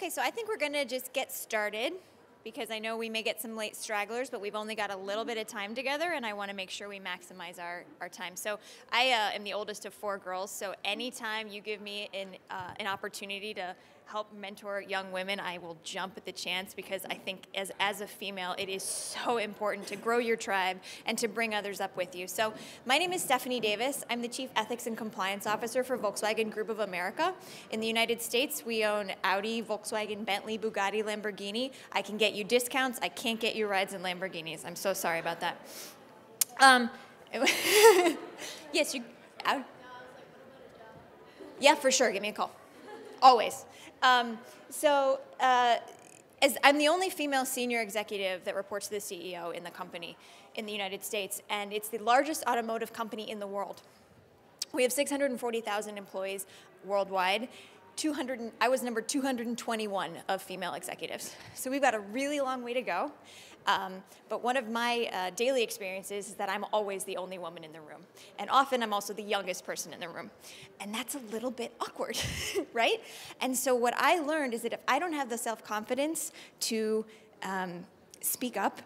Okay, so I think we're going to just get started because I know we may get some late stragglers, but we've only got a little bit of time together, and I want to make sure we maximize our time. So I am the oldest of 4 girls, so anytime you give me an opportunity to help mentor young women, I will jump at the chance because I think as a female, it is so important to grow your tribe and to bring others up with you. So my name is Stephanie Davis. I'm the Chief Ethics and Compliance Officer for Volkswagen Group of America. In the United States, we own Audi, Volkswagen, Bentley, Bugatti, Lamborghini. I can get you discounts. I can't get you rides in Lamborghinis. I'm so sorry about that. Yes, you... Yeah, for sure. Give me a call. Always. As I'm the only female senior executive that reports to the CEO in the company in the United States, and it's the largest automotive company in the world. We have 640,000 employees worldwide. I was number 221 of female executives. So we've got a really long way to go. But one of my daily experiences is that I'm always the only woman in the room. And often I'm also the youngest person in the room. And that's a little bit awkward, right? And so what I learned is that if I don't have the self-confidence to speak up,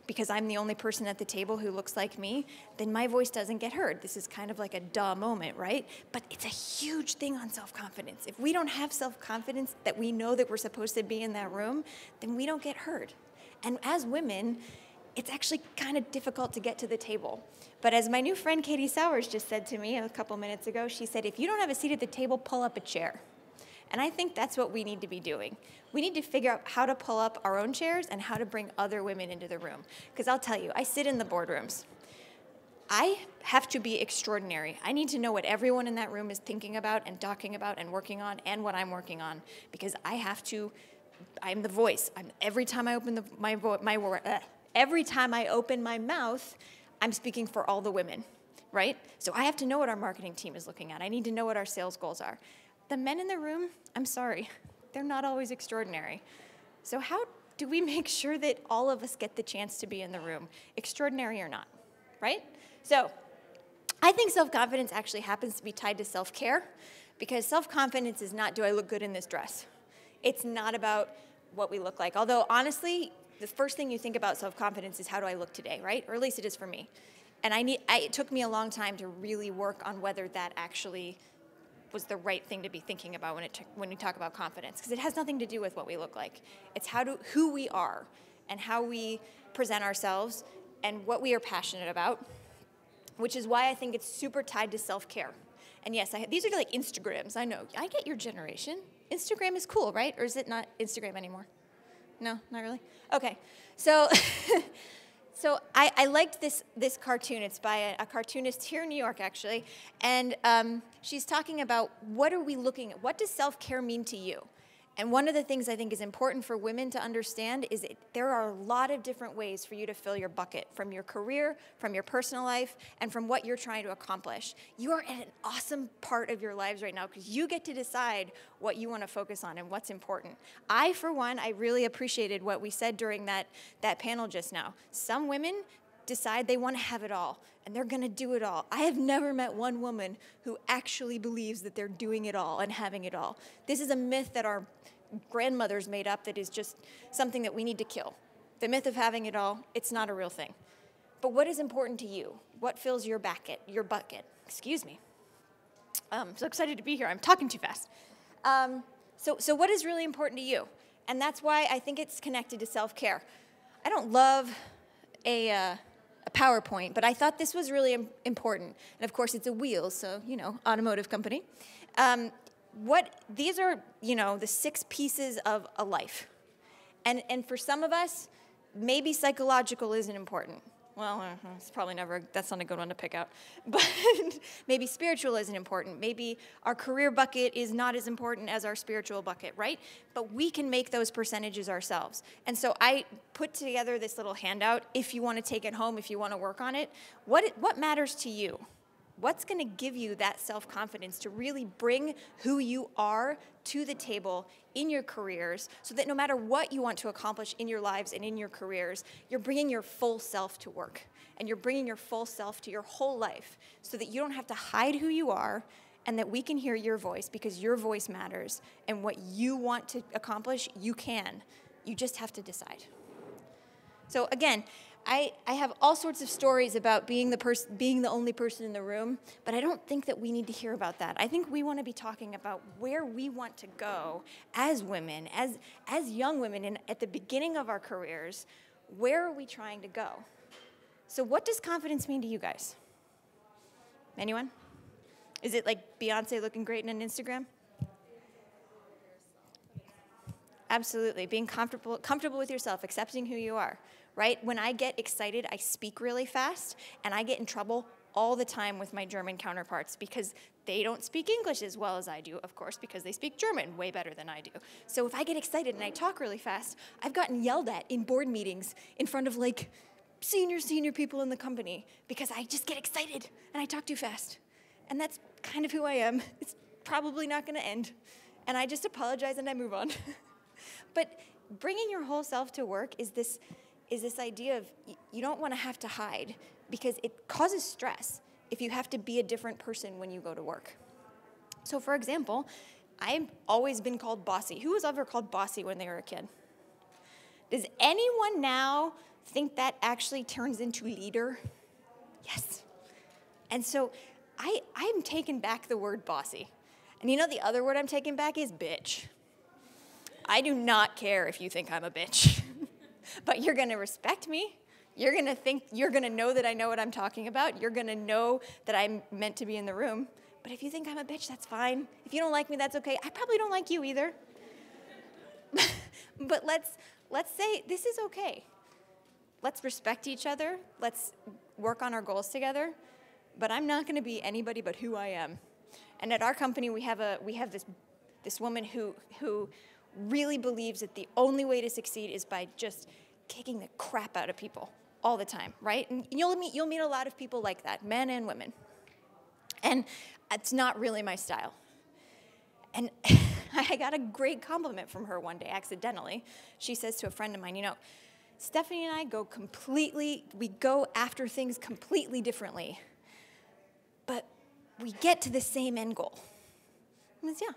because I'm the only person at the table who looks like me, then my voice doesn't get heard. This is kind of like a duh moment, right? But it's a huge thing on self-confidence. If we don't have self-confidence that we know that we're supposed to be in that room, then we don't get heard. And as women, it's actually kind of difficult to get to the table. But as my new friend Katie Sowers just said to me a couple minutes ago, she said, if you don't have a seat at the table, pull up a chair. And I think that's what we need to be doing. We need to figure out how to pull up our own chairs and how to bring other women into the room. Because I'll tell you, I sit in the boardrooms. I have to be extraordinary. I need to know what everyone in that room is thinking about and talking about and working on and what I'm working on. Because I'm the voice. Every time I open every time I open my mouth, I'm speaking for all the women, right? So I have to know what our marketing team is looking at. I need to know what our sales goals are. The men in the room, I'm sorry, they're not always extraordinary. So how do we make sure that all of us get the chance to be in the room, extraordinary or not, right? So I think self-confidence actually happens to be tied to self-care, because self-confidence is not, do I look good in this dress? It's not about what we look like. Although, honestly, the first thing you think about self-confidence is how do I look today, right? Or at least it is for me. And it took me a long time to really work on whether that actually was the right thing to be thinking about when we talk about confidence, because it has nothing to do with what we look like. It's who we are and how we present ourselves and what we are passionate about, which is why I think it's super tied to self-care. And yes, these are like Instagrams. I know. I get your generation. Instagram is cool, right? Or is it not Instagram anymore? No, not really? Okay. So so I liked this cartoon. It's by a cartoonist here in New York, actually. And she's talking about what does self-care mean to you? And one of the things I think is important for women to understand is that there are a lot of different ways for you to fill your bucket, from your career, from your personal life, and from what you're trying to accomplish. You are at an awesome part of your lives right now because you get to decide what you want to focus on and what's important. For one, I really appreciated what we said during that panel just now. Some women decide they want to have it all, and they're going to do it all. I have never met one woman who actually believes that they're doing it all and having it all. This is a myth that our grandmothers made up that is just something that we need to kill. The myth of having it all, it's not a real thing. But what is important to you? What fills your bucket? Excuse me. I'm so excited to be here. I'm talking too fast. So what is really important to you? And that's why I think it's connected to self-care. I don't love a PowerPoint, but I thought this was really important. And of course, it's a wheel, so, automotive company. These are, the 6 pieces of a life. And for some of us, maybe psychological isn't important. Well, it's probably that's not a good one to pick out. But maybe spiritual isn't important. Maybe our career bucket is not as important as our spiritual bucket, right? But we can make those percentages ourselves. And so I put together this little handout. If you want to take it home, if you want to work on it, what matters to you? What's going to give you that self-confidence to really bring who you are to the table in your careers so that no matter what you want to accomplish in your lives and in your careers, you're bringing your full self to work and you're bringing your full self to your whole life so that you don't have to hide who you are and that we can hear your voice because your voice matters, and what you want to accomplish, you can. You just have to decide. So again, I have all sorts of stories about being the only person in the room, but I don't think that we need to hear about that. I think we want to be talking about where we want to go as women, as young women, and at the beginning of our careers. Where are we trying to go? So what does confidence mean to you guys? Anyone? Is it like Beyonce looking great in an Instagram? Absolutely. Being comfortable with yourself, accepting who you are, right? When I get excited, I speak really fast, and I get in trouble all the time with my German counterparts because they don't speak English as well as I do, of course, because they speak German way better than I do. So if I get excited and I talk really fast, I've gotten yelled at in board meetings in front of like senior people in the company because I just get excited and I talk too fast. And that's kind of who I am. It's probably not going to end. And I just apologize and I move on. But bringing your whole self to work is this idea of you don't want to have to hide because it causes stress if you have to be a different person when you go to work. So for example, I've always been called bossy. Who was ever called bossy when they were a kid? Does anyone now think that actually turns into leader? Yes. And so I'm taking back the word bossy. And you know the other word I'm taking back is bitch. I do not care if you think I'm a bitch, but you're going to respect me. You're going to know that I know what I'm talking about. You're going to know that I'm meant to be in the room. But if you think I'm a bitch, that's fine. If you don't like me, that's okay. I probably don't like you either. But let's say this is okay. Let's respect each other. Let's work on our goals together. But I'm not going to be anybody but who I am. And at our company, we have this woman who really believes that the only way to succeed is by just kicking the crap out of people all the time, right? And you'll meet a lot of people like that, men and women. And it's not really my style. And I got a great compliment from her one day, accidentally. She says to a friend of mine, you know, Stephanie and I we go after things completely differently, but we get to the same end goal. I said, yeah.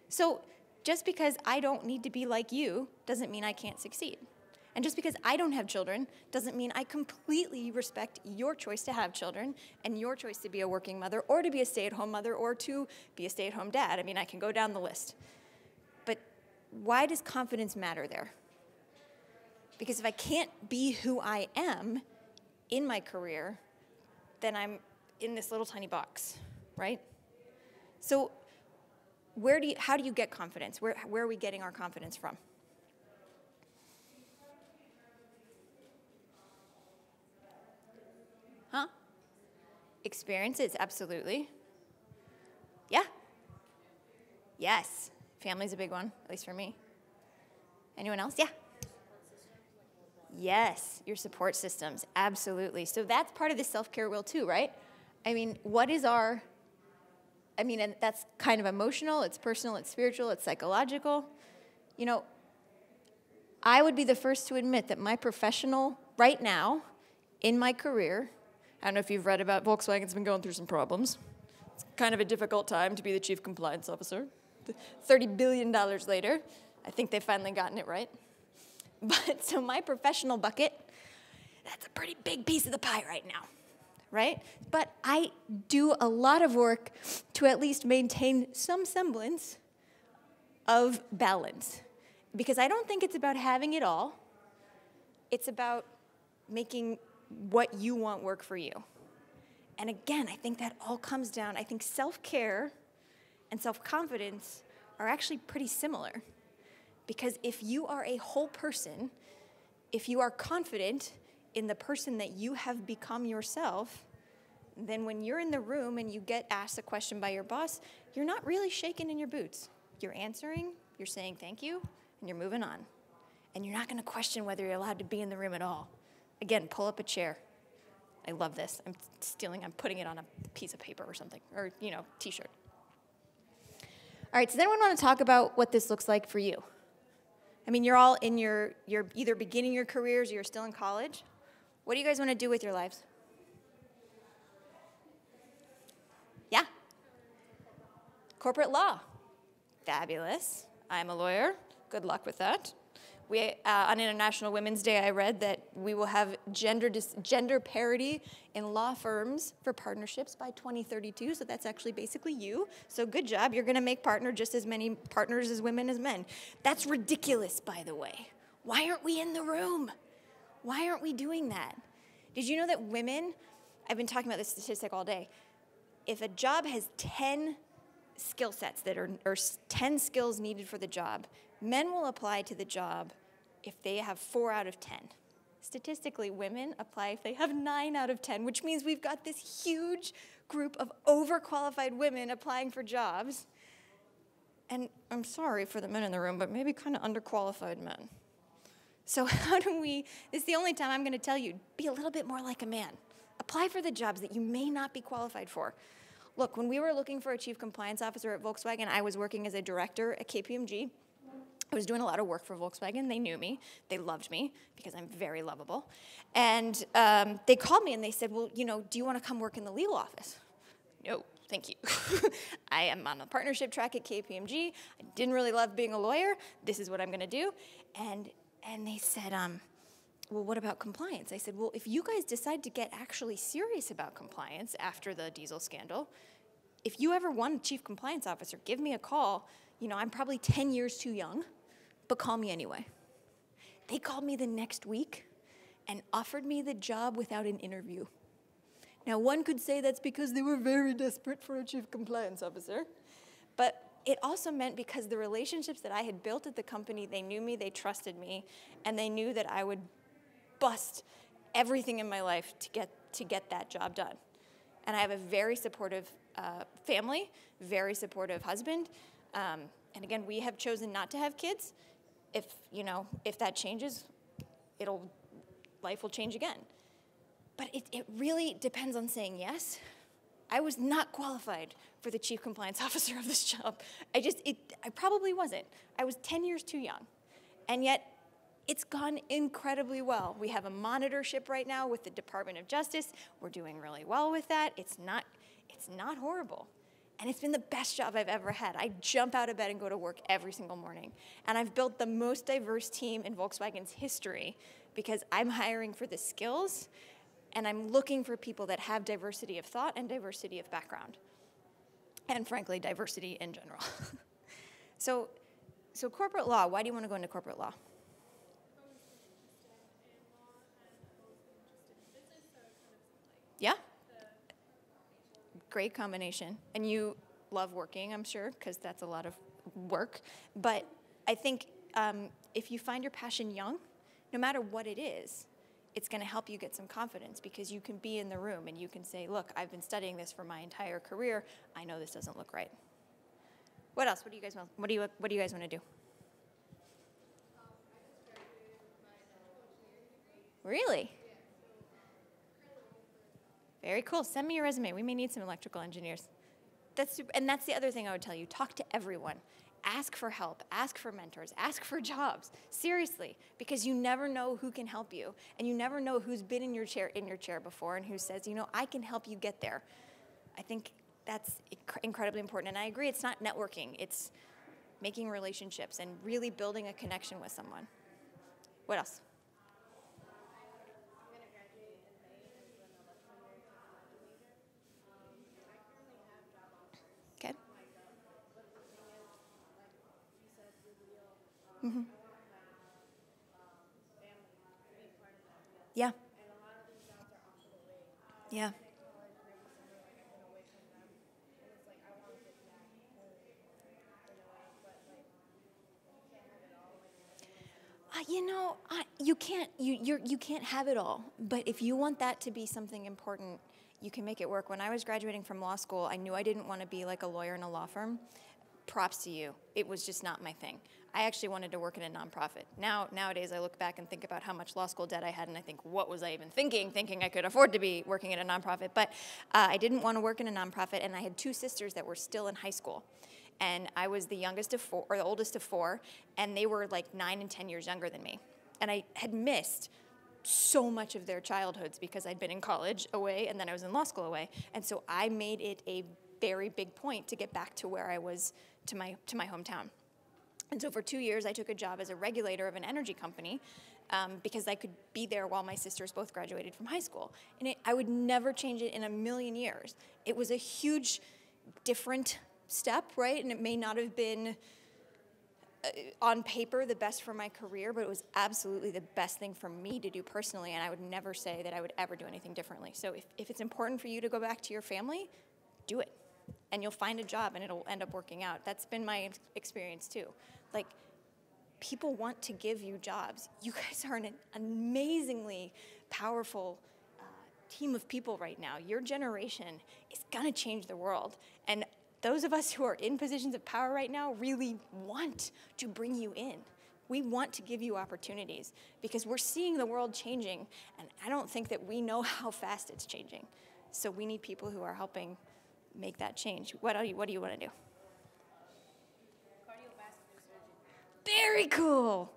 So just because I don't need to be like you doesn't mean I can't succeed. And just because I don't have children doesn't mean I completely respect your choice to have children and your choice to be a working mother or to be a stay-at-home mother or to be a stay-at-home dad. I mean, I can go down the list. But why does confidence matter there? Because if I can't be who I am in my career, then I'm in this little tiny box, right? So how do you get confidence? Where are we getting our confidence from? Huh? Experiences, absolutely. Yeah. Yes. Family's a big one, at least for me. Anyone else? Yeah. Yes, your support systems, absolutely. So that's part of the self-care wheel too, right? I mean, and that's kind of emotional, it's personal, it's spiritual, it's psychological. You know, I would be the first to admit that my professional, right now, in my career, I don't know if you've read about Volkswagen's been going through some problems. It's kind of a difficult time to be the chief compliance officer. $30 billion later, I think they've finally gotten it right. But so my professional bucket, that's a pretty big piece of the pie right now, right? But I do a lot of work to at least maintain some semblance of balance. Because I don't think it's about having it all. It's about making what you want work for you. And again, I think that all comes down, I think self-care and self-confidence are actually pretty similar. Because if you are a whole person, if you are confident in the person that you have become yourself, then when you're in the room and you get asked a question by your boss, you're not really shaking in your boots. You're answering, you're saying thank you, and you're moving on. And you're not going to question whether you're allowed to be in the room at all. Again, pull up a chair. I love this. I'm putting it on a piece of paper or something, or, T-shirt. All right, so then we want to talk about what this looks like for you. I mean, you're all in you're either beginning your careers or you're still in college. What do you guys want to do with your lives? Yeah? Corporate law. Fabulous. I'm a lawyer. Good luck with that. On International Women's Day, I read that we will have gender parity in law firms for partnerships by 2032, so that's actually basically you. So good job. You're going to make just as many partners as women as men. That's ridiculous, by the way. Why aren't we in the room? Why aren't we doing that? Did you know that women, I've been talking about this statistic all day, if a job has 10 skill sets or 10 skills needed for the job, men will apply to the job if they have 4 out of 10. Statistically, women apply if they have 9 out of 10, which means we've got this huge group of overqualified women applying for jobs. And I'm sorry for the men in the room, but maybe kind of underqualified men. So how do we, this is the only time I'm going to tell you, be a little bit more like a man. Apply for the jobs that you may not be qualified for. Look, when we were looking for a chief compliance officer at Volkswagen, I was working as a director at KPMG. I was doing a lot of work for Volkswagen. They knew me. They loved me because I'm very lovable. And they called me and they said, well, do you want to come work in the legal office? No, thank you. I am on the partnership track at KPMG. I didn't really love being a lawyer. This is what I'm going to do. And they said, well, what about compliance? I said, well, if you guys decide to get actually serious about compliance after the diesel scandal, if you ever want a chief compliance officer, give me a call. I'm probably 10 years too young, but call me anyway. They called me the next week and offered me the job without an interview. Now, one could say that's because they were very desperate for a chief compliance officer, but it also meant because the relationships that I had built at the company, they knew me, they trusted me, and they knew that I would bust everything in my life to get that job done. And I have a very supportive family, very supportive husband, and again, we have chosen not to have kids. If that changes, life will change again. But it really depends on saying yes. I was not qualified for the chief compliance officer of this job. I probably wasn't. I was 10 years too young. And yet, it's gone incredibly well. We have a monitorship right now with the Department of Justice. We're doing really well with that. It's not horrible. And it's been the best job I've ever had. I jump out of bed and go to work every single morning. And I've built the most diverse team in Volkswagen's history because I'm hiring for the skills, and I'm looking for people that have diversity of thought and diversity of background. And frankly, diversity in general. So corporate law, why do you want to go into corporate law? Yeah? Great combination. And you love working, I'm sure, because that's a lot of work. But I think if you find your passion young, no matter what it is, it's going to help you get some confidence because you can be in the room and you can say, look, I've been studying this for my entire career. I know this doesn't look right. What else? What do you guys want? What do you guys want to do? Really? Very cool. Send me your resume. We may need some electrical engineers. And that's the other thing I would tell you. Talk to everyone. Ask for help. Ask for mentors. Ask for jobs. Seriously, because you never know who can help you, and you never know who's been in your chair before and who says, I can help you get there. I think that's incredibly important. And I agree, it's not networking. It's making relationships and really building a connection with someone. What else? Okay. Mm-hmm. Yeah. Yeah. You can't have it all. But if you want that to be something important, you can make it work. When I was graduating from law school, I knew I didn't want to be like a lawyer in a law firm. Props to you. It was just not my thing. I actually wanted to work in a nonprofit. Nowadays, I look back and think about how much law school debt I had, and I think, what was I even thinking I could afford to be working in a nonprofit? But I didn't want to work in a nonprofit, and I had 2 sisters that were still in high school. And I was the youngest of 4, or the oldest of 4, and they were like 9 and 10 years younger than me. And I had missed so much of their childhoods because I'd been in college away, and then I was in law school away. And so I made it a very big point to get back to where I was, to my hometown. And so for 2 years, I took a job as a regulator of an energy company because I could be there while my sisters both graduated from high school. And I would never change it in a million years. It was a huge, different step, right? And it may not have been on paper the best for my career, but it was absolutely the best thing for me to do personally, and I would never say that I would ever do anything differently. So if it's important for you to go back to your family, do it. And you'll find a job and it'll end up working out. That's been my experience too. Like, people want to give you jobs. You guys are an amazingly powerful team of people right now. Your generation is gonna change the world. And those of us who are in positions of power right now really want to bring you in. We want to give you opportunities because we're seeing the world changing, and I don't think that we know how fast it's changing. So we need people who are helping make that change. What do you want to do? Cardiovascular surgeon. Very cool.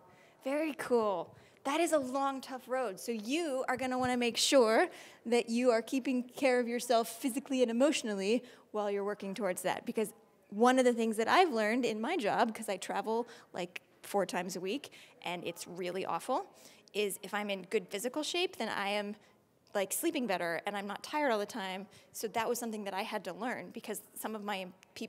Very cool. That is a long, tough road. So you are going to want to make sure that you are keeping care of yourself physically and emotionally while you're working towards that. Because one of the things that I've learned in my job, because I travel like 4 times a week, and it's really awful, is if I'm in good physical shape, then I am like sleeping better and I'm not tired all the time. So that was something that I had to learn, because some of my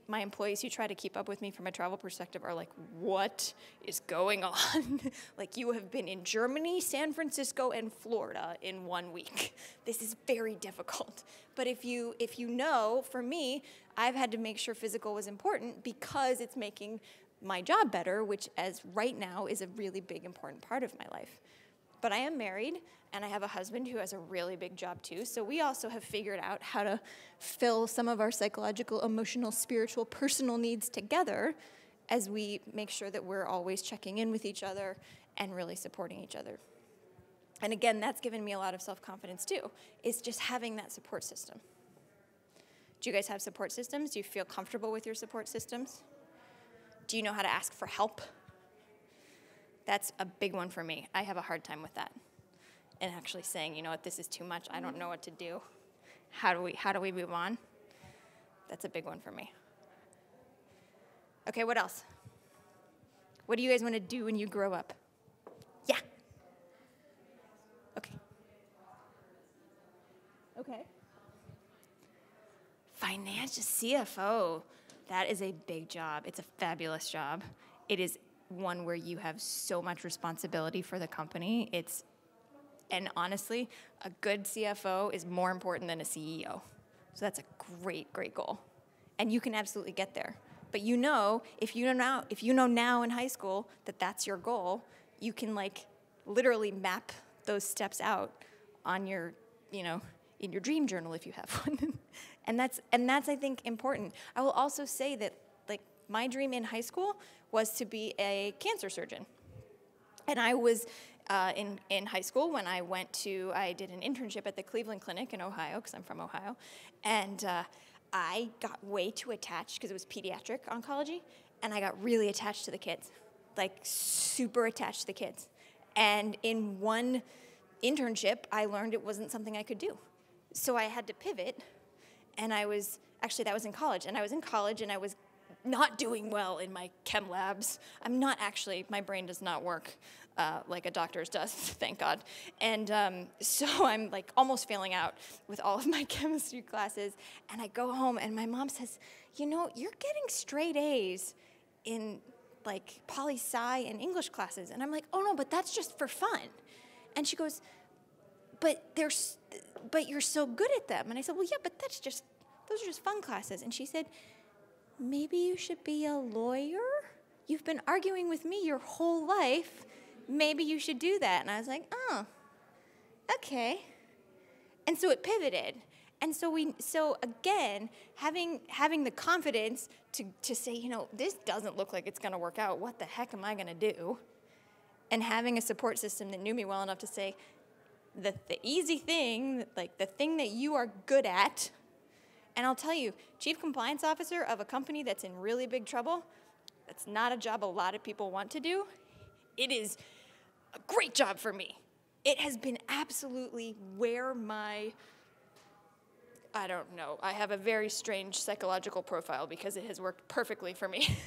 employees who try to keep up with me from a travel perspective are like, what is going on? Like, you have been in Germany, San Francisco, and Florida in 1 week. This is very difficult. But if you know, for me, I've had to make sure physical was important because it's making my job better, which as right now is a really big, important part of my life. But I am married, and I have a husband who has a really big job too, so we also have figured out how to fill some of our psychological, emotional, spiritual, personal needs together as we make sure that we're always checking in with each other and really supporting each other. And again, that's given me a lot of self-confidence too, is just having that support system. Do you guys have support systems? Do you feel comfortable with your support systems? Do you know how to ask for help? That's a big one for me. I have a hard time with that. And actually saying, you know what, this is too much. I don't know what to do. How do we move on? That's a big one for me. Okay, what else? What do you guys want to do when you grow up? Yeah. Okay. Okay. Financial CFO. That is a big job. It's a fabulous job. It is one where you have so much responsibility for the company. And honestly, a good CFO is more important than a CEO. So that's a great, great goal. And you can absolutely get there. But you know, if you know now in high school that that's your goal, you can like literally map those steps out on your, in your dream journal if you have one. and that's I think important. I will also say that like my dream in high school was to be a cancer surgeon. And I was in high school when I did an internship at the Cleveland Clinic in Ohio, because I'm from Ohio, and I got way too attached, because it was pediatric oncology, and I got really attached to the kids, like super attached to the kids. And in one internship, I learned it wasn't something I could do. So I had to pivot, and that was in college, and I was not doing well in my chem labs. My brain does not work like a doctor's does, thank God. And so I'm like almost failing out with all of my chemistry classes. And I go home and my mom says, you're getting straight A's in like poli-sci and English classes. And I'm like, oh no, but that's just for fun. And she goes, but you're so good at them. And I said, well, yeah, but those are just fun classes. And she said, maybe you should be a lawyer? You've been arguing with me your whole life. Maybe you should do that. And I was like, oh, okay. And so it pivoted. And so again, having the confidence to say, this doesn't look like it's going to work out. What the heck am I going to do? And having a support system that knew me well enough to say, the easy thing, like the thing that you are good at. And I'll tell you, chief compliance officer of a company that's in really big trouble, that's not a job a lot of people want to do. It is a great job for me. It has been absolutely where my I don't know. I have a very strange psychological profile because it has worked perfectly for me.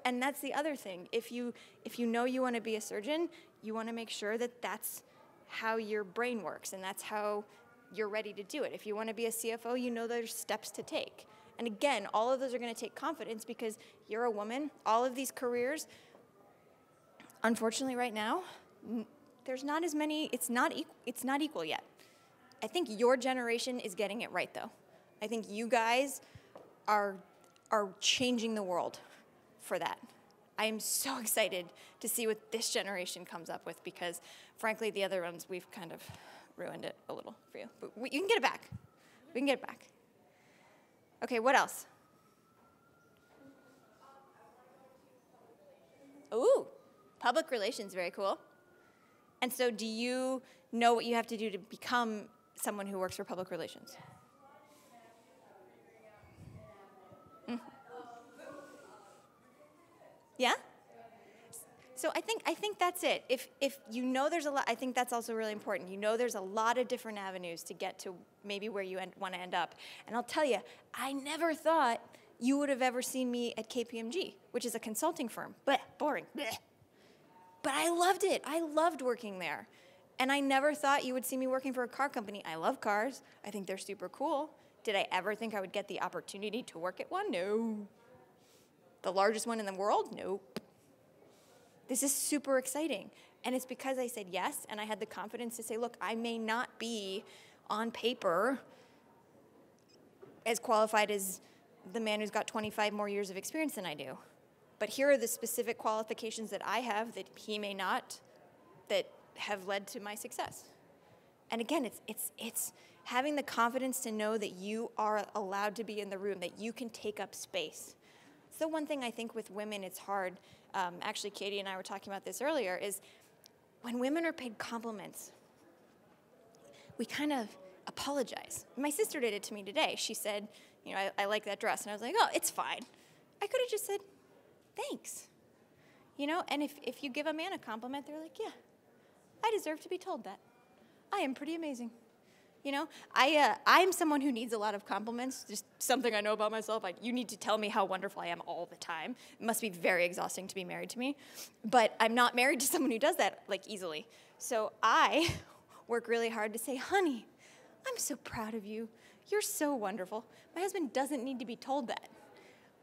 And that's the other thing. If you know you want to be a surgeon, you want to make sure that that's how your brain works and that's how you're ready to do it. If you want to be a CFO, you know there's steps to take. And again, all of those are going to take confidence because you're a woman. All of these careers, unfortunately right now, there's not as many, it's not equal yet. I think your generation is getting it right, though. I think you guys are changing the world for that. I am so excited to see what this generation comes up with because, frankly, the other ones, we've kind of ruined it a little for you. But you can get it back. We can get it back. Okay, what else? Ooh, public relations, very cool. And so do you know what you have to do to become someone who works for public relations? Mm. Yeah? So I think that's it. If you know there's a lot, I think that's also really important. You know there's a lot of different avenues to get to maybe where you want to end up. And I'll tell you, I never thought you would have ever seen me at KPMG, which is a consulting firm. Blech, boring. Blech. But I loved it. I loved working there. And I never thought you would see me working for a car company. I love cars. I think they're super cool. Did I ever think I would get the opportunity to work at one? No. The largest one in the world? Nope. This is super exciting. And it's because I said yes, and I had the confidence to say, look, I may not be on paper as qualified as the man who's got 25 more years of experience than I do. But here are the specific qualifications that I have that he may not, that have led to my success. And again, it's having the confidence to know that you are allowed to be in the room, that you can take up space. So one thing I think with women, it's hard. Actually, Katie and I were talking about this earlier, is when women are paid compliments, we kind of apologize. My sister did it to me today. She said, you know, I like that dress. And I was like, oh, it's fine. I could have just said, thanks. You know, and if you give a man a compliment, they're like, yeah, I deserve to be told that. I am pretty amazing. You know, I'm someone who needs a lot of compliments, just something I know about myself. You need to tell me how wonderful I am all the time. It must be very exhausting to be married to me. But I'm not married to someone who does that, like, easily. So I work really hard to say, honey, I'm so proud of you. You're so wonderful. My husband doesn't need to be told that.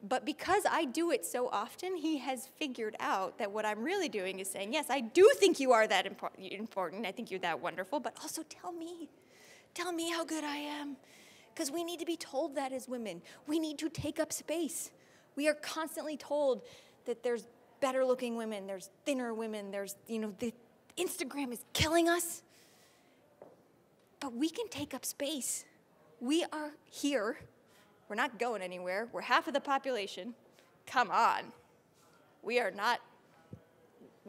But because I do it so often, he has figured out that what I'm really doing is saying, yes, I do think you are that important. I think you're that wonderful, but also tell me. Tell me how good I am. Because we need to be told that as women. We need to take up space. We are constantly told that there's better looking women, there's thinner women, there's, you know, the Instagram is killing us. But we can take up space. We are here. We're not going anywhere. We're half of the population. Come on. We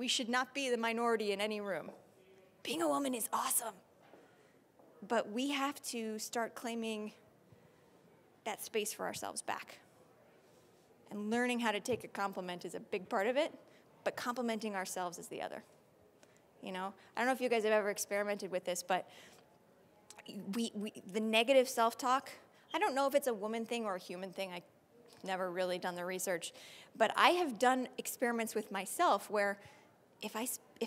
should not be the minority in any room. Being a woman is awesome. But we have to start claiming that space for ourselves back. And learning how to take a compliment is a big part of it, but complimenting ourselves is the other. You know, I don't know if you guys have ever experimented with this, but the negative self-talk, I don't know if it's a woman thing or a human thing. I've never really done the research. But I have done experiments with myself where if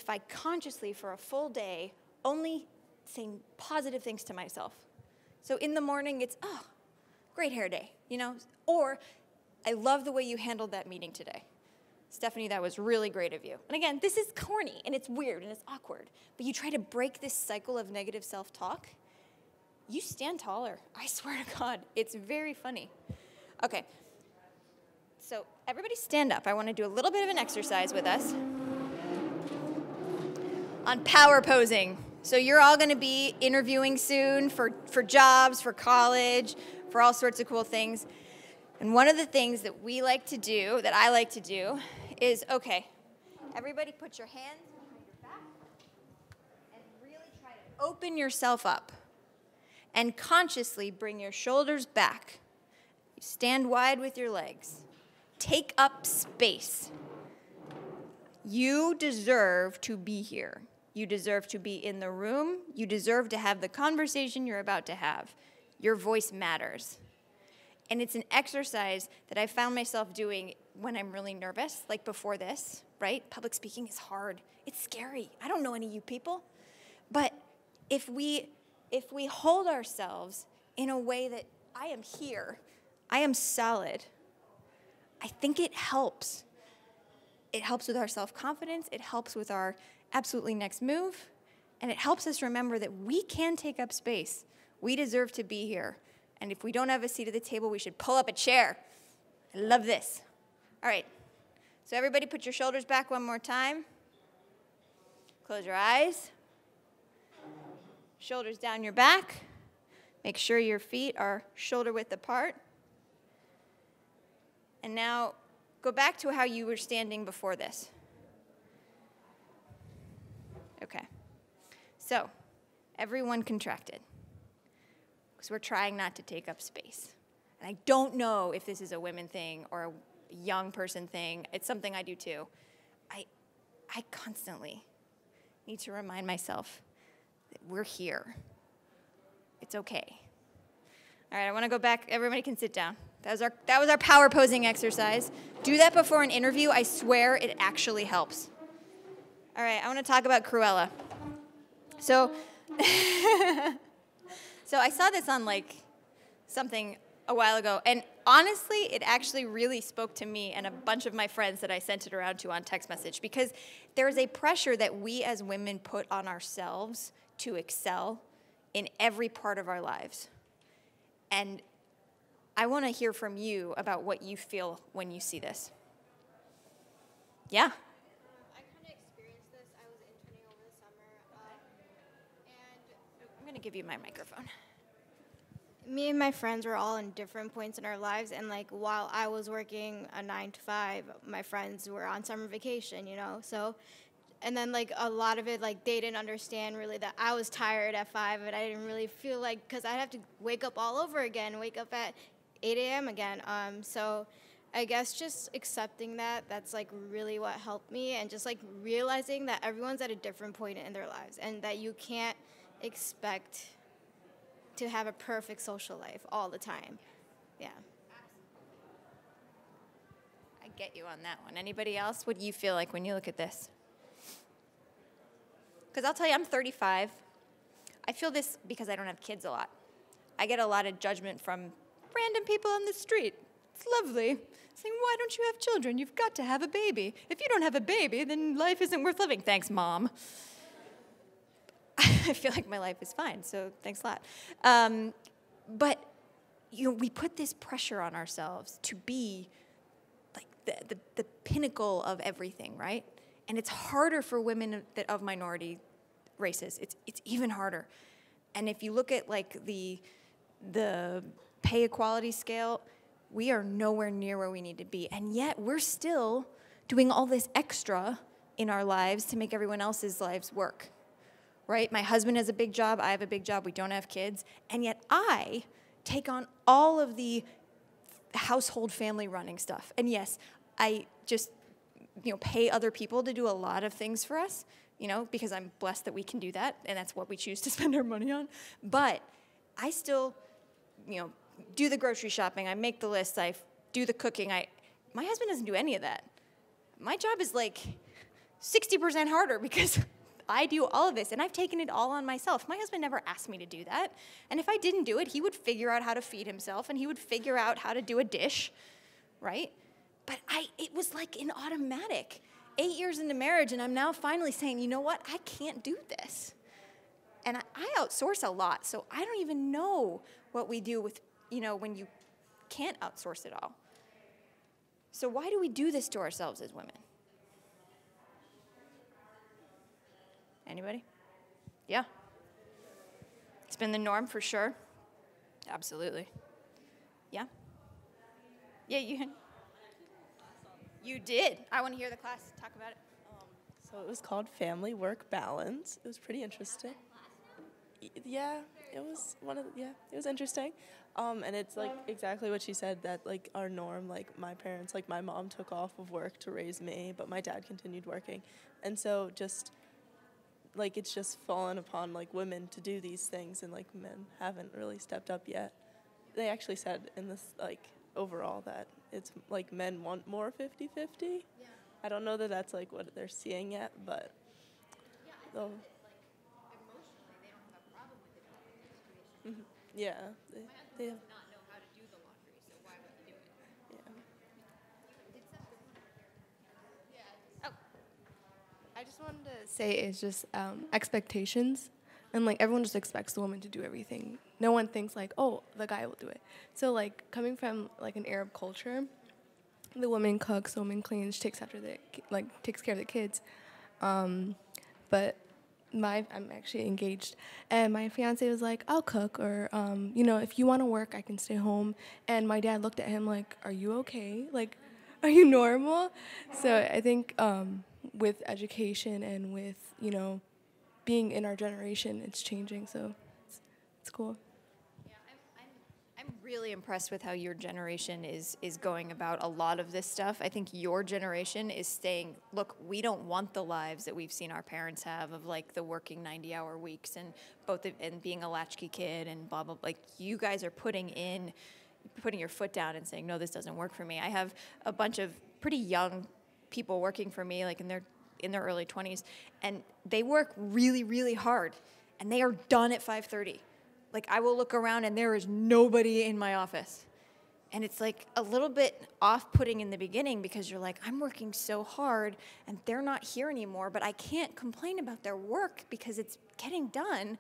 I consciously for a full day only saying positive things to myself. So in the morning, it's, oh, great hair day, you know? Or, I love the way you handled that meeting today. Stephanie, that was really great of you. And again, this is corny, and it's weird, and it's awkward. But you try to break this cycle of negative self-talk, you stand taller. I swear to God, it's very funny. Okay, so everybody stand up. I want to do a little bit of an exercise with us on power posing. So you're all going to be interviewing soon for jobs, for college, for all sorts of cool things. And one of the things that we like to do, that I like to do, is, okay, everybody put your hands behind your back and really try to open yourself up and consciously bring your shoulders back. Stand wide with your legs. Take up space. You deserve to be here. You deserve to be in the room. You deserve to have the conversation you're about to have. Your voice matters. And it's an exercise that I found myself doing when I'm really nervous, like before this, right? Public speaking is hard. It's scary. I don't know any of you people. But if we hold ourselves in a way that I am here, I am solid, I think it helps. It helps with our self-confidence. It helps with our absolutely next move. And it helps us remember that we can take up space. We deserve to be here. And if we don't have a seat at the table, we should pull up a chair. I love this. All right. So everybody put your shoulders back one more time. Close your eyes. Shoulders down your back. Make sure your feet are shoulder width apart. And now go back to how you were standing before this. Okay. So everyone contracted, because we're trying not to take up space. And I don't know if this is a women thing or a young person thing. It's something I do too. I constantly need to remind myself that we're here. It's okay. All right, I want to go back. Everybody can sit down. That was our power posing exercise. Do that before an interview. I swear it actually helps. All right, I want to talk about Cruella. So I saw this on something a while ago, and honestly, it actually really spoke to me and a bunch of my friends that I sent it around to on text message, because there is a pressure that we as women put on ourselves to excel in every part of our lives. And I want to hear from you about what you feel when you see this. Yeah? I kind of experienced this. I was interning over the summer, and I'm going to give you my microphone. me and my friends were all in different points in our lives, and while I was working a 9 to 5, my friends were on summer vacation, so, and then a lot of it, they didn't understand really that I was tired at 5, and I didn't really feel because I'd have to wake up all over again, wake up at 8 a.m. again, so I guess just accepting that's really what helped me, and just realizing that everyone's at a different point in their lives, and that you can't expect to have a perfect social life all the time. Yeah. I get you on that one. Anybody else? What do you feel like when you look at this? Because I'll tell you, I'm 35. I feel this because I don't have kids a lot. I get a lot of judgment from random people on the street. It's lovely. Saying, why don't you have children? You've got to have a baby. If you don't have a baby, then life isn't worth living. Thanks, Mom. I feel like my life is fine, so thanks a lot. But we put this pressure on ourselves to be the pinnacle of everything, right? And it's harder for women of minority races. It's even harder. And if you look at the pay equality scale, we are nowhere near where we need to be. And yet we're still doing all this extra in our lives to make everyone else's lives work. Right? My husband has a big job, I have a big job, we don't have kids, and yet I take on all of the household family running stuff. And yes, I just pay other people to do a lot of things for us, because I'm blessed that we can do that, and that's what we choose to spend our money on. But I still, do the grocery shopping, I make the lists, I do the cooking. My husband doesn't do any of that. My job is 60% harder because I do all of this, and I've taken it all on myself. My husband never asked me to do that, and if I didn't do it, he would figure out how to feed himself, and he would figure out how to do a dish, right? But it was an automatic. 8 years into marriage, and I'm now finally saying, you know what? I can't do this. And I outsource a lot, so I don't even know what we do with, when you can't outsource it all. So why do we do this to ourselves as women? Anybody? Yeah? It's been the norm for sure. Absolutely. Yeah? Yeah, you did. I want to hear the class talk about it. So it was called Family Work Balance. It was pretty interesting. Yeah, it was it was interesting. And it's exactly what she said, that our norm, my parents, my mom took off of work to raise me, but my dad continued working. And so just like it's just fallen upon like women to do these things, and like men haven't really stepped up yet. They actually said in this like overall that it's like men want more 50-50. Yeah. I don't know that that's like what they're seeing yet, but yeah, I think that, like, emotionally they don't have a problem with it being in a situation. yeah, My husband does not know how to do the laundry, so why would he do it? yeah. Did something. Yeah. I just wanted to say it's just expectations. And, like, everyone just expects the woman to do everything. No one thinks, like, oh, the guy will do it. So, like, coming from, like, an Arab culture, the woman cooks, the woman cleans, takes care of the kids. But I'm actually engaged. And my fiance was like, I'll cook. Or, if you want to work, I can stay home. And my dad looked at him like, are you okay? Like, are you normal? So I think with education and with, being in our generation, it's changing, so it's cool. Yeah, I'm really impressed with how your generation is going about a lot of this stuff. I think your generation is saying, look, we don't want the lives that we've seen our parents have of like the working 90-hour weeks and and being a latchkey kid and blah, blah, blah. Like you guys are putting your foot down and saying, no, this doesn't work for me. I have a bunch of pretty young people working for me, like in their early 20s, and they work really, really hard, and they are done at 5:30. Like, I will look around, and there is nobody in my office. And it's, like, a little bit off-putting in the beginning because you're like, I'm working so hard, and they're not here anymore, but I can't complain about their work because it's getting done.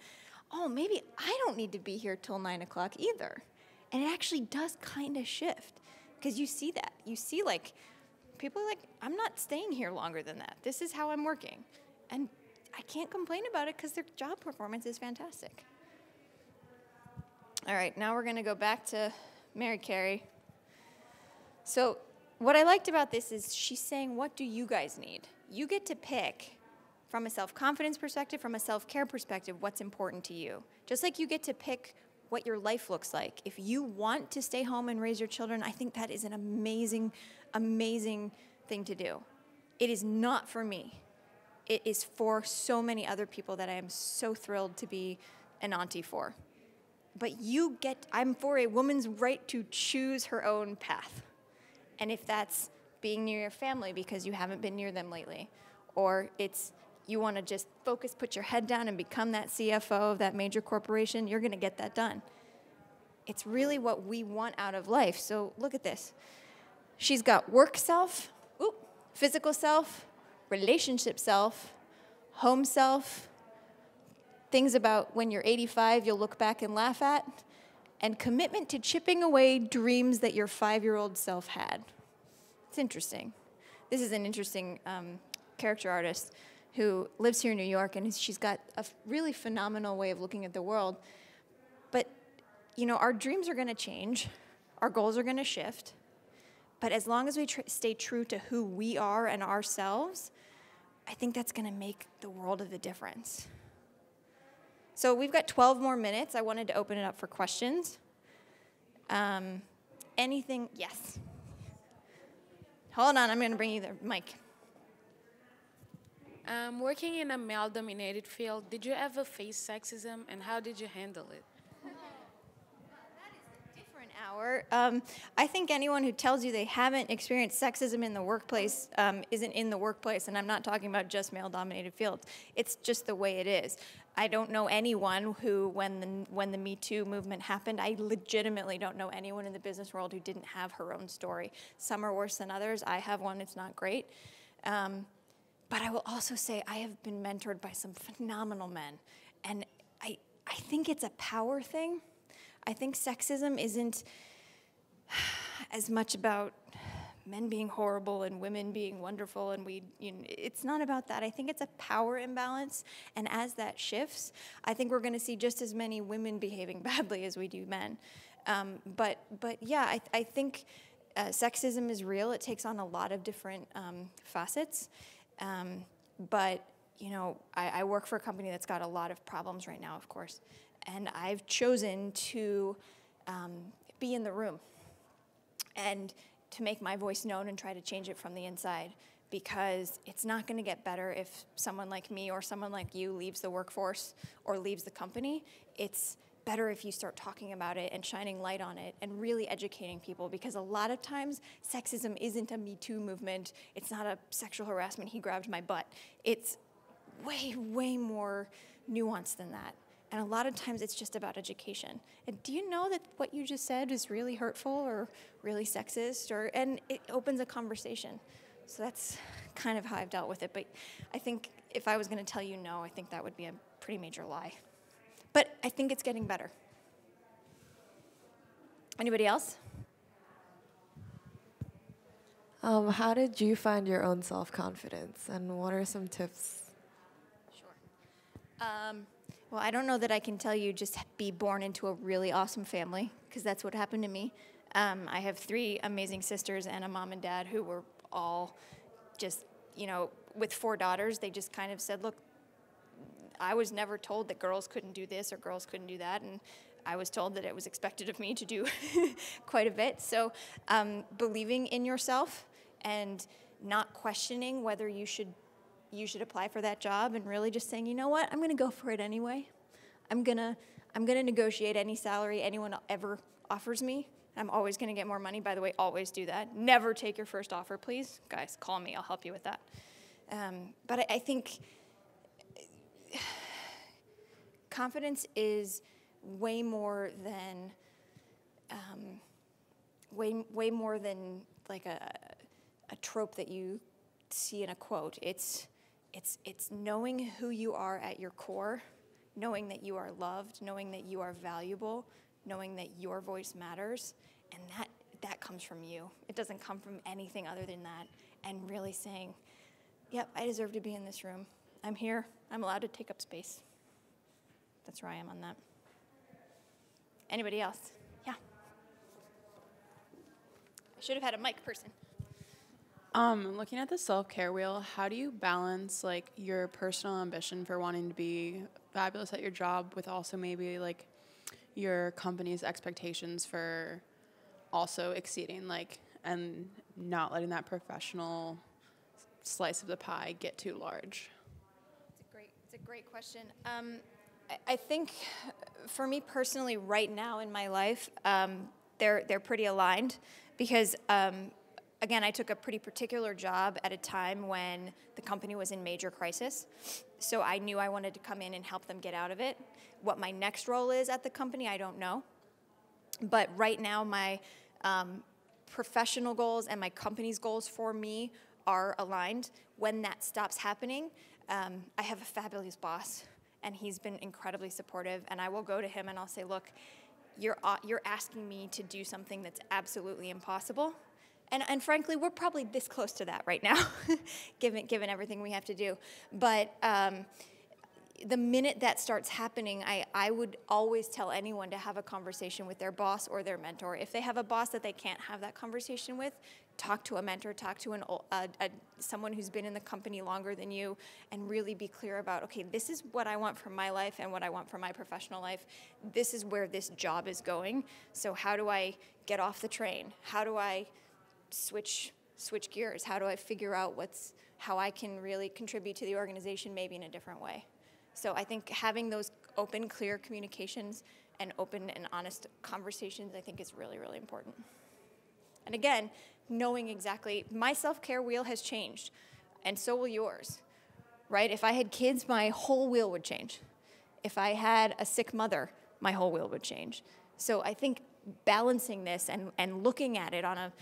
Oh, maybe I don't need to be here till 9 o'clock either. And it actually does kind of shift because you see that. You see, like, people are like, I'm not staying here longer than that. This is how I'm working. And I can't complain about it because their job performance is fantastic. All right, now we're going to go back to Mary Carey. So what I liked about this is she's saying, what do you guys need? You get to pick from a self-confidence perspective, from a self-care perspective, what's important to you. Just like you get to pick what your life looks like. If you want to stay home and raise your children, I think that is an amazing, amazing thing to do. It is not for me. It is for so many other people that I am so thrilled to be an auntie for. But I'm for a woman's right to choose her own path. And if that's being near your family because you haven't been near them lately, or it's you want to just focus, put your head down and become that CFO of that major corporation, you're going to get that done. It's really what we want out of life. So look at this. She's got work self, physical self, relationship self, home self, things about when you're 85 you'll look back and laugh at, and commitment to chipping away dreams that your 5-year-old self had. It's interesting. This is an interesting character artist who lives here in New York, and she's got a really phenomenal way of looking at the world. But, our dreams are going to change. Our goals are going to shift. But as long as we stay true to who we are and ourselves, I think that's going to make the world of a difference. So we've got 12 more minutes. I wanted to open it up for questions. Anything? Yes. Hold on, I'm going to bring you the mic. Working in a male-dominated field, did you ever face sexism, and how did you handle it? Different hour. I think anyone who tells you they haven't experienced sexism in the workplace isn't in the workplace, and I'm not talking about just male-dominated fields. It's just the way it is. I don't know anyone who, when the Me Too movement happened, I legitimately don't know anyone in the business world who didn't have her own story. Some are worse than others. I have one. It's not great. But I will also say I have been mentored by some phenomenal men, and I think it's a power thing. I think sexism isn't as much about men being horrible and women being wonderful, and it's not about that. I think it's a power imbalance, and as that shifts, I think we're going to see just as many women behaving badly as we do men. But yeah, I think sexism is real. It takes on a lot of different facets. But, I work for a company that's got a lot of problems right now, of course. And I've chosen to be in the room and to make my voice known and try to change it from the inside. because it's not going to get better if someone like me or someone like you leaves the workforce or leaves the company. It's better if you start talking about it and shining light on it and really educating people, because a lot of times sexism isn't a Me Too movement. It's not a sexual harassment, he grabbed my butt. It's way, way more nuanced than that. And a lot of times it's just about education. And do you know that what you just said is really hurtful or really sexist? And it opens a conversation. So that's kind of how I've dealt with it. But I think if I was going to tell you no, I think that would be a pretty major lie. But I think it's getting better. Anybody else? How did you find your own self-confidence, and what are some tips? Sure. Well, I don't know that I can tell you just be born into a really awesome family, because that's what happened to me. I have 3 amazing sisters and a mom and dad who were all just, with 4 daughters, they just kind of said, look, I was never told that girls couldn't do this or girls couldn't do that, and I was told that it was expected of me to do quite a bit. So believing in yourself and not questioning whether you should apply for that job, and really just saying, you know what, I'm going to go for it anyway. I'm gonna negotiate any salary anyone ever offers me. I'm always going to get more money. By the way, always do that. Never take your first offer, please. Guys, call me. I'll help you with that. But I think confidence is way more than like a trope that you see in a quote. It's knowing who you are at your core, knowing that you are loved, knowing that you are valuable, knowing that your voice matters, and that comes from you. It doesn't come from anything other than that. And really saying, yep, I deserve to be in this room. I'm here. I'm allowed to take up space. That's where I am on that. Anybody else? Yeah. I should have had a mic person. Looking at the self-care wheel, how do you balance like your personal ambition for wanting to be fabulous at your job with also maybe like your company's expectations for also exceeding, like, and not letting that professional slice of the pie get too large? It's a great question. I think for me personally, right now in my life, they're pretty aligned, because again, I took a pretty particular job at a time when the company was in major crisis. So I knew I wanted to come in and help them get out of it. What my next role is at the company, I don't know. But right now, my professional goals and my company's goals for me are aligned. When that stops happening, I have a fabulous boss, and he's been incredibly supportive. And I will go to him and I'll say, look, you're asking me to do something that's absolutely impossible. And frankly, we're probably this close to that right now, given everything we have to do. But the minute that starts happening, I would always tell anyone to have a conversation with their boss or their mentor. If they have a boss that they can't have that conversation with, talk to a mentor, talk to someone who's been in the company longer than you, and really be clear about, okay, this is what I want for my life and what I want for my professional life. This is where this job is going. So how do I get off the train? How do I switch gears? How do I figure out how I can really contribute to the organization maybe in a different way? So I think having those open, clear communications and open and honest conversations, I think is really, really important. And again, knowing exactly, my self-care wheel has changed, and so will yours, right? If I had kids, my whole wheel would change. If I had a sick mother, my whole wheel would change. So I think balancing this and looking at it on a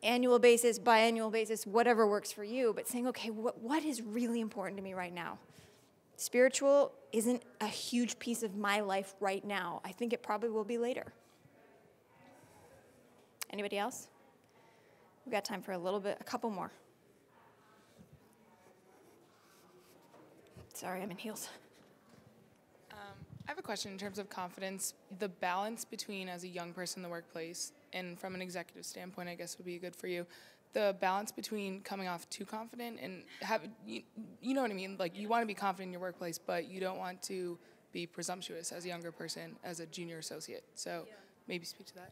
annual basis, biannual basis, whatever works for you, but saying, okay, what is really important to me right now? Spiritual isn't a huge piece of my life right now. I think it probably will be later. Anybody else? We've got time for a couple more. Sorry, I'm in heels. I have a question in terms of confidence. The balance between, as a young person in the workplace, and from an executive standpoint, I guess would be good for you, the balance between coming off too confident and you know what I mean? Like, you want to be confident in your workplace, but you don't want to be presumptuous as a younger person, as a junior associate. So maybe speak to that.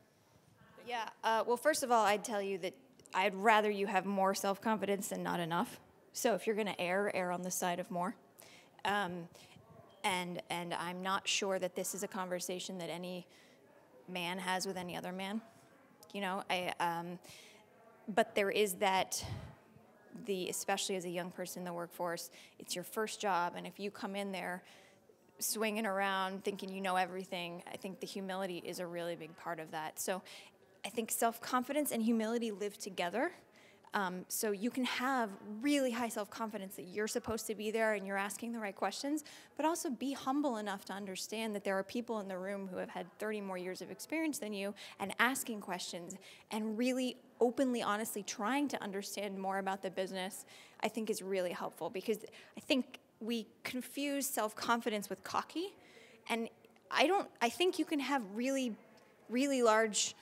Yeah, well, first of all, I'd tell you that I'd rather you have more self-confidence than not enough. So if you're going to err on the side of more. And I'm not sure that this is a conversation that any man has with any other man. You know, but there is that, especially as a young person in the workforce, it's your first job, and if you come in there swinging around thinking you know everything, I think the humility is a really big part of that. So I think self-confidence and humility live together. So you can have really high self-confidence that you're supposed to be there and you're asking the right questions, but also be humble enough to understand that there are people in the room who have had 30 more years of experience than you, and asking questions and really openly, honestly trying to understand more about the business, I think is really helpful, because I think we confuse self-confidence with cocky, and I think you can have really, really large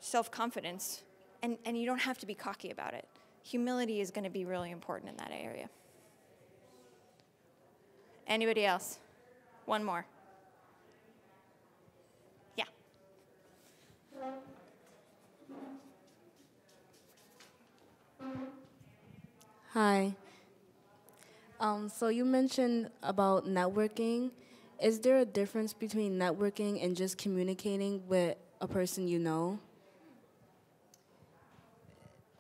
self-confidence and you don't have to be cocky about it. Humility is going to be really important in that area. Anybody else? One more. Yeah. Hi. So you mentioned about networking. Is there a difference between networking and just communicating with a person you know?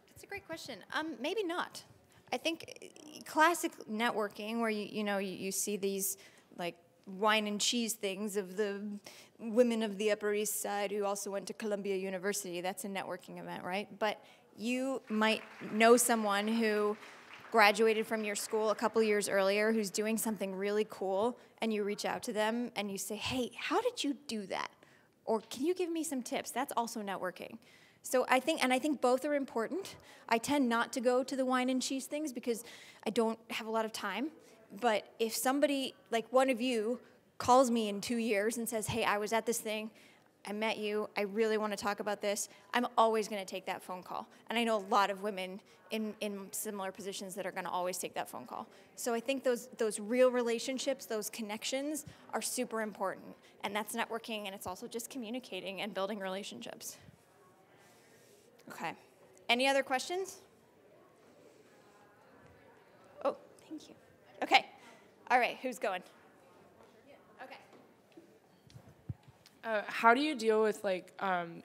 That's a great question. Maybe not. I think classic networking, where you see these like wine and cheese things of the women of the Upper East Side who also went to Columbia University. That's a networking event, right? But you might know someone who graduated from your school a couple years earlier who's doing something really cool, and you reach out to them and you say, hey, how did you do that? Or can you give me some tips? That's also networking. So I think both are important. I tend not to go to the wine and cheese things because I don't have a lot of time. But if somebody, like one of you, calls me in 2 years and says, hey, I was at this thing, I met you, I really want to talk about this, I'm always going to take that phone call. And I know a lot of women in similar positions that are going to always take that phone call. So I think those real relationships, those connections are super important. And that's networking, and it's also just communicating and building relationships. Okay. Any other questions? Oh, thank you. Okay. All right, who's going? Okay. How do you deal with like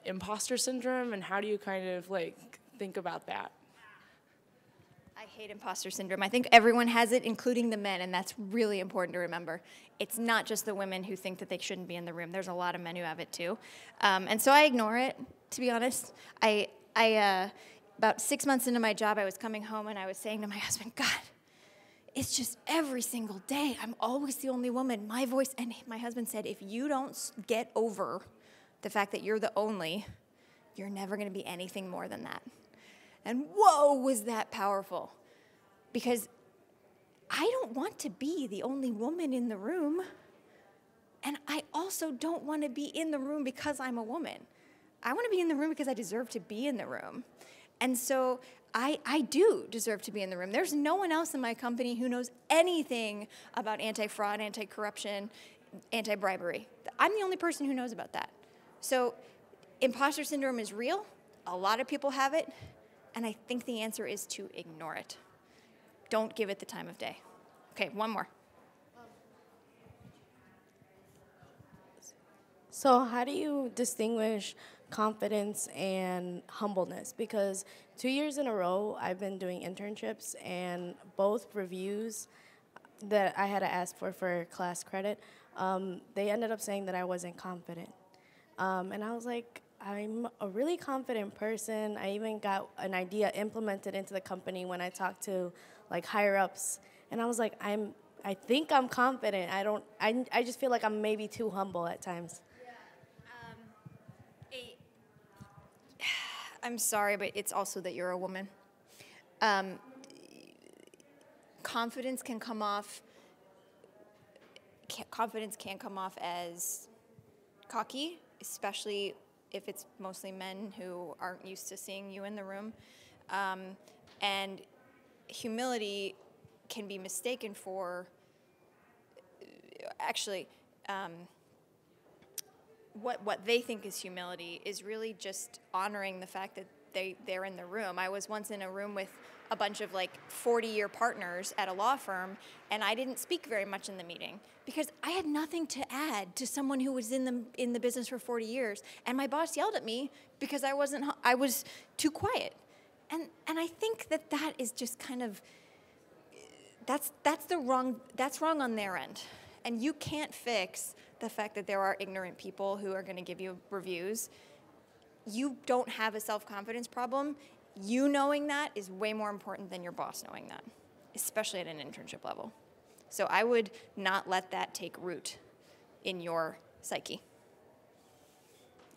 imposter syndrome, and how do you kind of like think about that? I hate imposter syndrome. I think everyone has it, including the men, and that's really important to remember. It's not just the women who think that they shouldn't be in the room. There's a lot of men who have it too. And so I ignore it, to be honest. I about 6 months into my job, I was coming home and I was saying to my husband, God, it's just every single day, I'm always the only woman. My voice, and my husband said, if you don't get over the fact that you're the only, you're never going to be anything more than that. And whoa, was that powerful. Because I don't want to be the only woman in the room. And I also don't want to be in the room because I'm a woman. I want to be in the room because I deserve to be in the room. And so I do deserve to be in the room. There's no one else in my company who knows anything about anti-fraud, anti-corruption, anti-bribery. I'm the only person who knows about that. So imposter syndrome is real. A lot of people have it. And I think the answer is to ignore it. Don't give it the time of day. Okay, one more. So how do you distinguish confidence and humbleness? Because 2 years in a row, I've been doing internships, and both reviews that I had to ask for class credit, they ended up saying that I wasn't confident. And I was like, I'm a really confident person. I even got an idea implemented into the company when I talked to like higher ups, and I was like, I think I'm confident. I just feel like I'm maybe too humble at times. I'm sorry, but it's also that you're a woman. Confidence can come off as cocky, especially if it's mostly men who aren't used to seeing you in the room. And humility can be mistaken for, actually, what they think is humility is really just honoring the fact that they're in the room. I was once in a room with a bunch of like 40-year partners at a law firm, and I didn't speak very much in the meeting because I had nothing to add to someone who was in the business for 40 years. And my boss yelled at me because I was too quiet. And I think that is just kind of, that's wrong on their end. And you can't fix the fact that there are ignorant people who are going to give you reviews. You don't have a self-confidence problem. You knowing that is way more important than your boss knowing that, especially at an internship level. So I would not let that take root in your psyche.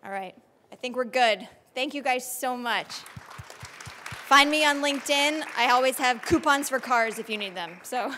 All right, I think we're good. Thank you guys so much. Find me on LinkedIn. I always have coupons for cars if you need them. So.